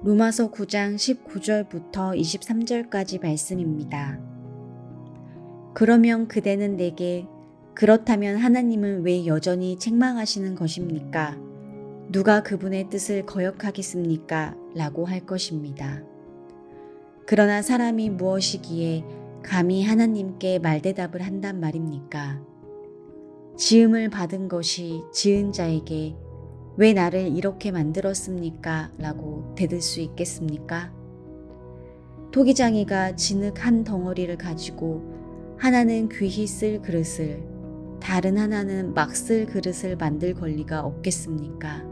로마서 9장 19절부터 23절까지 말씀입니다. 그러면 그대는 내게 그렇다면 하나님은 왜 여전히 책망하시는 것입니까? 누가 그분의 뜻을 거역하겠습니까? 라고 할 것입니다. 그러나 사람이 무엇이기에 감히 하나님께 말대답을 한단 말입니까? 지음을 받은 것이 지은 자에게 왜 나를 이렇게 만들었습니까? 라고 대들 수 있겠습니까? 토기장이가 진흙 한 덩어리를 가지고 하나는 귀히 쓸 그릇을, 다른 하나는 막 쓸 그릇을 만들 권리가 없겠습니까?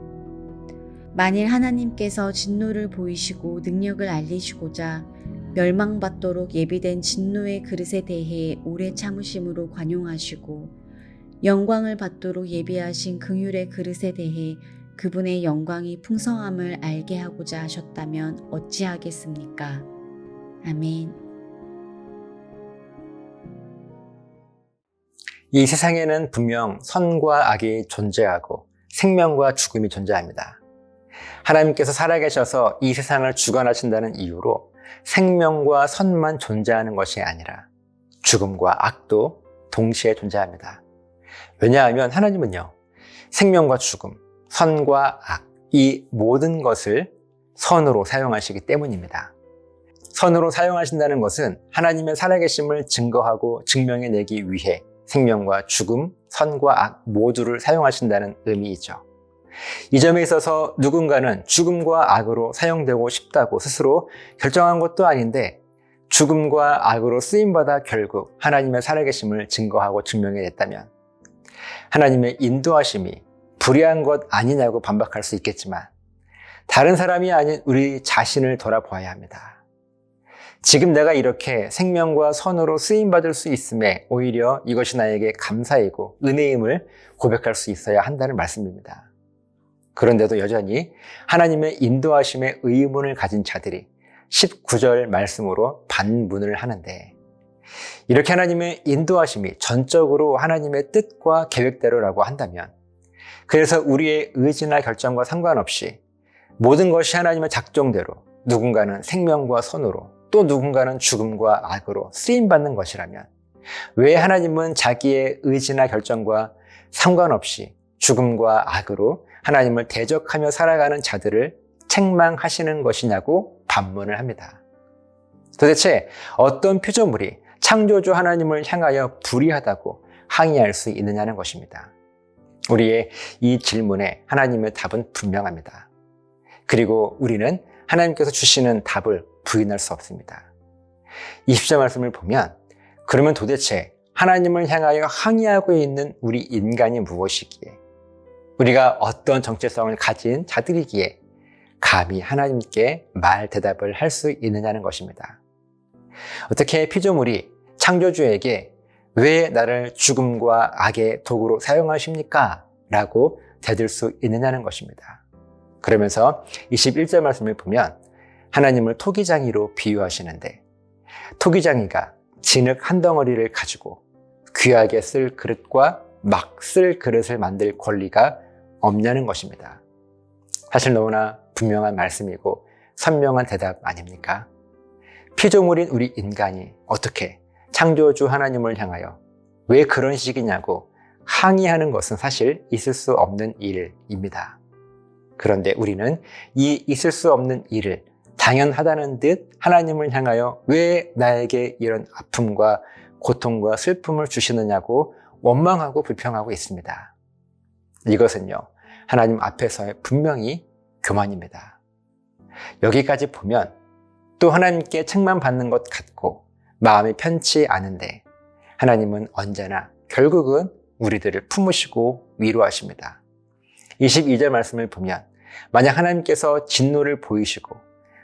만일 하나님께서 진노를 보이시고 능력을 알리시고자 멸망받도록 예비된 진노의 그릇에 대해 오래 참으심으로 관용하시고 영광을 받도록 예비하신 긍휼의 그릇에 대해 그분의 영광이 풍성함을 알게 하고자 하셨다면 어찌하겠습니까? 아멘. 이 세상에는 분명 선과 악이 존재하고 생명과 죽음이 존재합니다. 하나님께서 살아계셔서 이 세상을 주관하신다는 이유로 생명과 선만 존재하는 것이 아니라 죽음과 악도 동시에 존재합니다. 왜냐하면 하나님은요, 생명과 죽음, 선과 악, 이 모든 것을 선으로 사용하시기 때문입니다. 선으로 사용하신다는 것은 하나님의 살아계심을 증거하고 증명해내기 위해 생명과 죽음, 선과 악 모두를 사용하신다는 의미이죠. 이 점에 있어서 누군가는 죽음과 악으로 사용되고 싶다고 스스로 결정한 것도 아닌데 죽음과 악으로 쓰임받아 결국 하나님의 살아계심을 증거하고 증명해냈다면 하나님의 인도하심이 불의한 것 아니냐고 반박할 수 있겠지만 다른 사람이 아닌 우리 자신을 돌아보아야 합니다. 지금 내가 이렇게 생명과 선으로 쓰임받을 수 있음에 오히려 이것이 나에게 감사이고 은혜임을 고백할 수 있어야 한다는 말씀입니다. 그런데도 여전히 하나님의 인도하심에 의문을 가진 자들이 19절 말씀으로 반문을 하는데 이렇게 하나님의 인도하심이 전적으로 하나님의 뜻과 계획대로라고 한다면 그래서 우리의 의지나 결정과 상관없이 모든 것이 하나님의 작정대로 누군가는 생명과 선으로 또 누군가는 죽음과 악으로 쓰임받는 것이라면 왜 하나님은 자기의 의지나 결정과 상관없이 죽음과 악으로 하나님을 대적하며 살아가는 자들을 책망하시는 것이냐고 반문을 합니다. 도대체 어떤 피조물이 창조주 하나님을 향하여 불의하다고 항의할 수 있느냐는 것입니다. 우리의 이 질문에 하나님의 답은 분명합니다. 그리고 우리는 하나님께서 주시는 답을 부인할 수 없습니다. 20절 말씀을 보면 그러면 도대체 하나님을 향하여 항의하고 있는 우리 인간이 무엇이기에 우리가 어떤 정체성을 가진 자들이기에 감히 하나님께 말 대답을 할 수 있느냐는 것입니다. 어떻게 피조물이 창조주에게 왜 나를 죽음과 악의 도구로 사용하십니까? 라고 대들 수 있느냐는 것입니다. 그러면서 21절 말씀을 보면 하나님을 토기장이로 비유하시는데 토기장이가 진흙 한 덩어리를 가지고 귀하게 쓸 그릇과 막 쓸 그릇을 만들 권리가 없냐는 것입니다. 사실 너무나 분명한 말씀이고 선명한 대답 아닙니까? 피조물인 우리 인간이 어떻게 창조주 하나님을 향하여 왜 그런 식이냐고 항의하는 것은 사실 있을 수 없는 일입니다. 그런데 우리는 이 있을 수 없는 일을 당연하다는 듯 하나님을 향하여 왜 나에게 이런 아픔과 고통과 슬픔을 주시느냐고 원망하고 불평하고 있습니다. 이것은요, 하나님 앞에서의 분명히 교만입니다. 여기까지 보면 또 하나님께 책망받는 것 같고 마음이 편치 않은데 하나님은 언제나 결국은 우리들을 품으시고 위로하십니다. 22절 말씀을 보면 만약 하나님께서 진노를 보이시고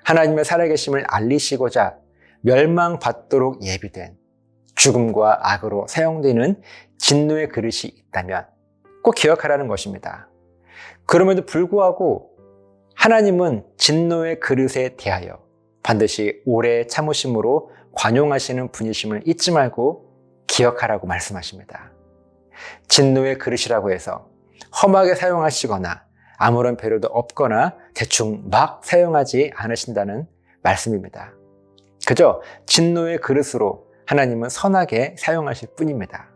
하나님의 살아계심을 알리시고자 멸망받도록 예비된 죽음과 악으로 사용되는 진노의 그릇이 있다면 꼭 기억하라는 것입니다. 그럼에도 불구하고 하나님은 진노의 그릇에 대하여 반드시 오래 참으심으로 관용하시는 분이심을 잊지 말고 기억하라고 말씀하십니다. 진노의 그릇이라고 해서 험하게 사용하시거나 아무런 배려도 없거나 대충 막 사용하지 않으신다는 말씀입니다. 그저 진노의 그릇으로 하나님은 선하게 사용하실 뿐입니다.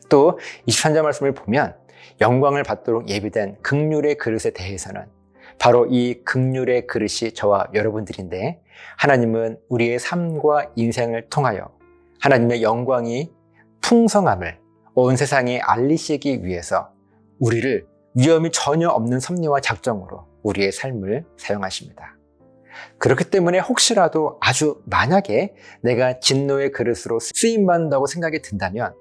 또 23절 말씀을 보면 영광을 받도록 예비된 긍휼의 그릇에 대해서는 바로 이 긍휼의 그릇이 저와 여러분들인데, 하나님은 우리의 삶과 인생을 통하여 하나님의 영광이 풍성함을 온 세상에 알리시기 위해서 우리를 위험이 전혀 없는 섭리와 작정으로 우리의 삶을 사용하십니다. 그렇기 때문에 혹시라도 아주 만약에 내가 진노의 그릇으로 쓰임받는다고 생각이 든다면,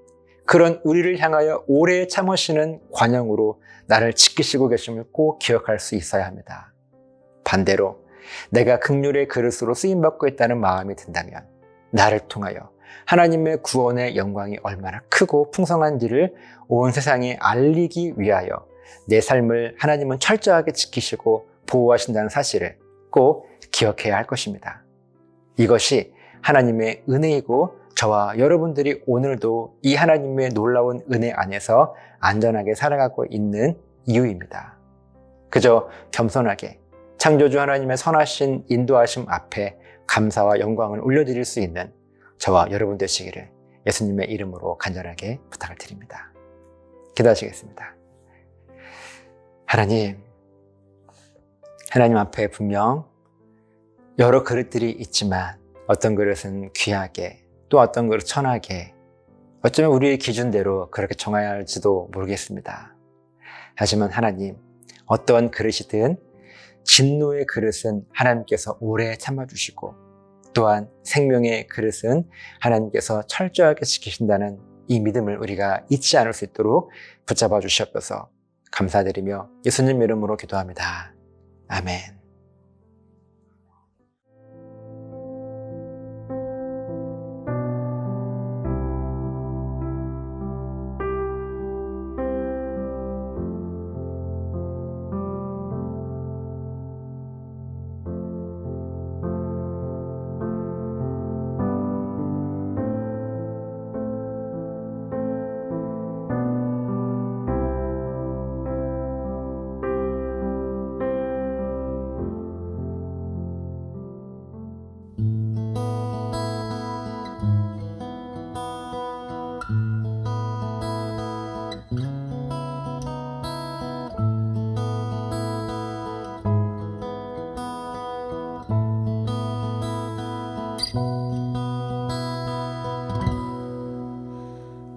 그런 우리를 향하여 오래 참으시는 관용으로 나를 지키시고 계심을 꼭 기억할 수 있어야 합니다. 반대로 내가 긍휼의 그릇으로 쓰임받고 있다는 마음이 든다면 나를 통하여 하나님의 구원의 영광이 얼마나 크고 풍성한지를 온 세상에 알리기 위하여 내 삶을 하나님은 철저하게 지키시고 보호하신다는 사실을 꼭 기억해야 할 것입니다. 이것이 하나님의 은혜이고 저와 여러분들이 오늘도 이 하나님의 놀라운 은혜 안에서 안전하게 살아가고 있는 이유입니다. 그저 겸손하게 창조주 하나님의 선하신 인도하심 앞에 감사와 영광을 올려드릴 수 있는 저와 여러분 되시기를 예수님의 이름으로 간절하게 부탁을 드립니다. 기도하시겠습니다. 하나님 앞에 분명 여러 그릇들이 있지만 어떤 그릇은 귀하게, 또 어떤 그릇은 천하게, 어쩌면 우리의 기준대로 그렇게 정해야 할지도 모르겠습니다. 하지만 하나님, 어떠한 그릇이든 진노의 그릇은 하나님께서 오래 참아주시고, 또한 생명의 그릇은 하나님께서 철저하게 지키신다는 이 믿음을 우리가 잊지 않을 수 있도록 붙잡아 주시옵소서. 감사드리며 예수님 이름으로 기도합니다. 아멘.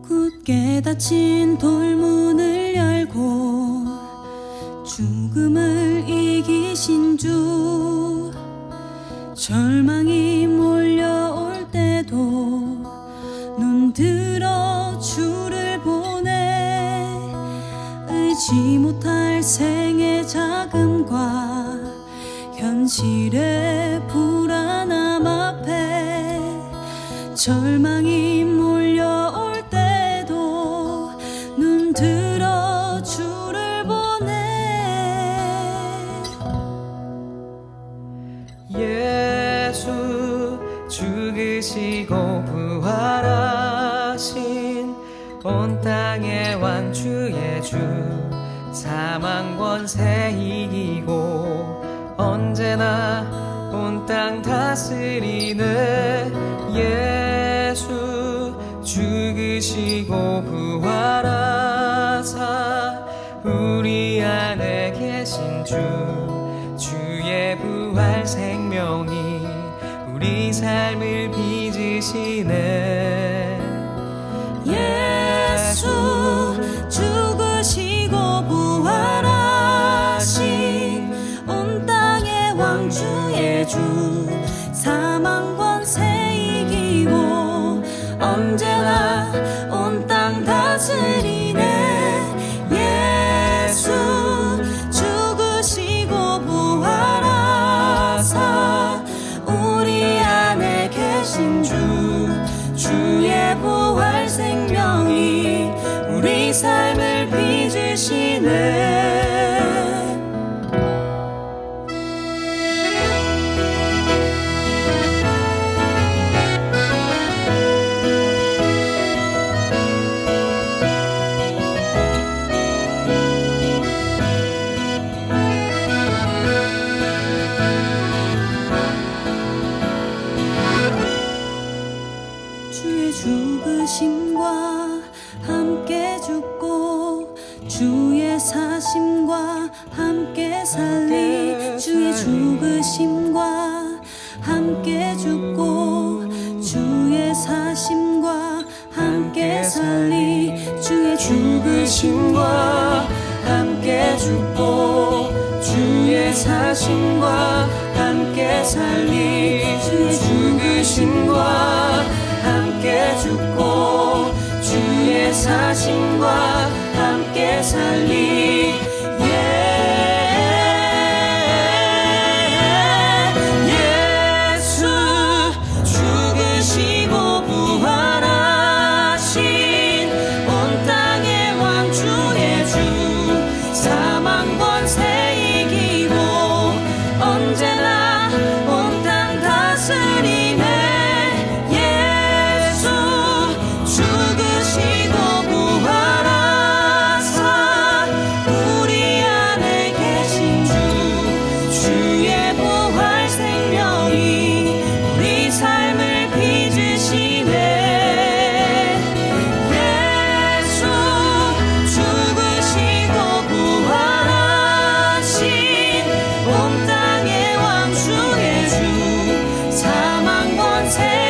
굳게 닫힌 돌문을 열고 죽음을 이기신 주, 절망이 몰려올 때도 눈 들어 주를 보내. 의지 못할 생의 자금과 현실의 불안함 앞에 절망이 몰려올 때도 눈 들어 주를 보내. 예수 죽으시고 부활하신 온 땅의 왕주의 주, 사망 권세 이기고 언제나 온 땅 다스리는 예수 죽으시고 부활하사 우리 안에 계신 주, 주의 부활 생명이 우리 삶을 빚으시네. 예수 죽으시고 부활하신 온 땅의 왕주의 주, 사망 권세 이기고 언제나 온 땅 다스리네. 예수 죽으시고 부활하사 우리 안에 계신 주, 주의 죽으심과 함께 죽고 주의 사심과 함께 살리 주의 죽으심과 함께 죽고 주의 사심과 함께 살리 주의 죽으심과 함께 죽고 주의 사심과 함께 살리 주의 죽으심과 함께 죽고 주의 사심과 함께 살리 예수 죽으시고 부활하신 온 땅의 왕 주의 주 사망 권세 이기고 언제나 온 땅 다스림에 예수 죽으시고 부활하사 우리 안에 계신 주 주의 부활 생명이 우리 삶을 빚으시네 예수 죽으시고 부활하신 온 땅의 왕 주의 주 사망 권세